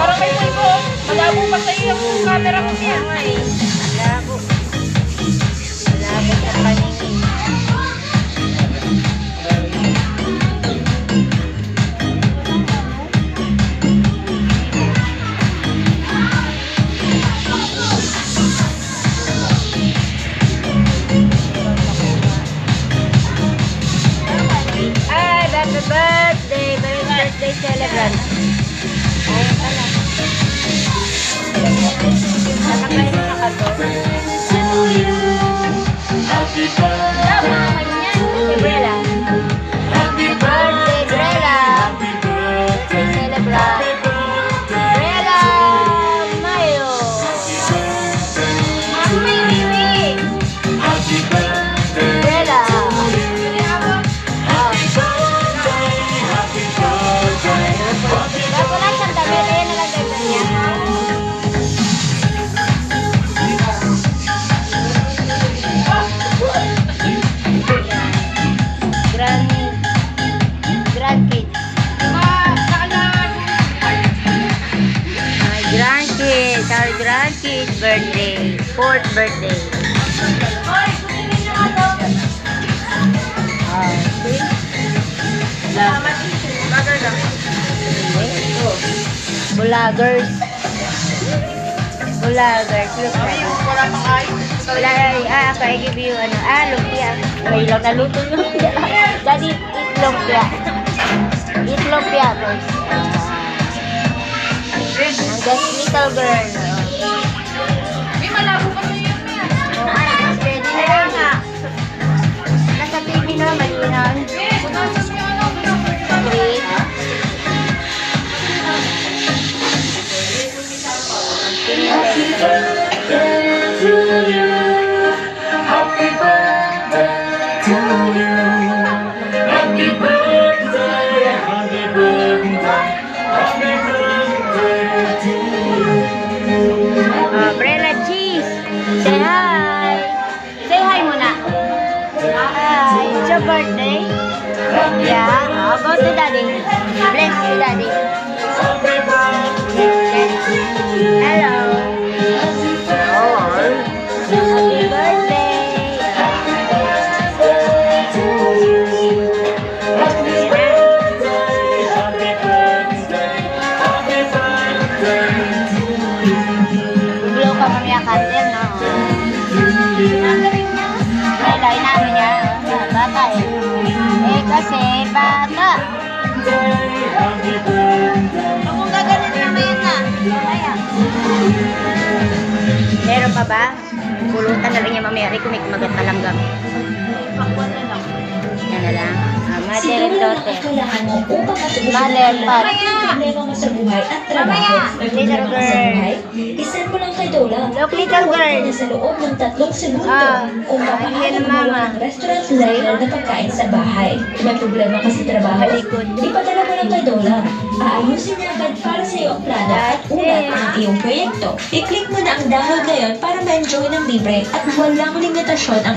Parang may pulbo. Malabo pa sa iyo yung camera mo niya. Malabo. Malabo sa paningin. Ay, happy birthday! Happy birthday celebrant. Ayun pala. Nakakain mo na ka to. Tama ka niyan. Si Bella. Happy birthday, Bella! Birthday celebrant. Bella Mayo. Mami, Mimi. Bella. Bago lang siyang damit, ayan na lang ganda niya. Grandkids. My grandkids, our grandkids birthday, 4th birthday. See? Bulagers. Bulagers. Look at it. I give you lumpia. Ay, lang naluto lumpia. Daddy, eat lumpia. Eat lumpia first. And this little girl. May malabo pa sa iyo niya. Pwede na lang nga. Nasa TV na, malinaw. Punasan mo yung ano. Three. Brella Cheese, say hi. Say hi muna. Hi, it's your birthday. Yeah, go to daddy. Bless you, daddy. Hello. Happy birthday. Blow ka mamaya candle, no? Ay, namin niya. Bata eh. Kasi bata. Kung gaganin naman na. Kaya. Meron pa ba? Pulutan na lang niya mamaya. Kung may kumagat na langgam. Yan na lang. Mother and daughter. Mother and father. Problema mo sa buhay at trabaho. May problema ka sa buhay? Isend mo lang kay Dola. Look, little girl. Niya sa loob ng 3 segundo. Kung yan papaano na, mo mama. ng restaurant level na pagkain sa bahay. Kung may problema ka sa trabaho, Malikod. ipadala mo lang kay Dola. Aayusin niya agad para sa iyo ang plano at ulat ng iyong proyekto. I-click mo na ang download ngayon para ma-enjoy ng libre at walang limitasyon ang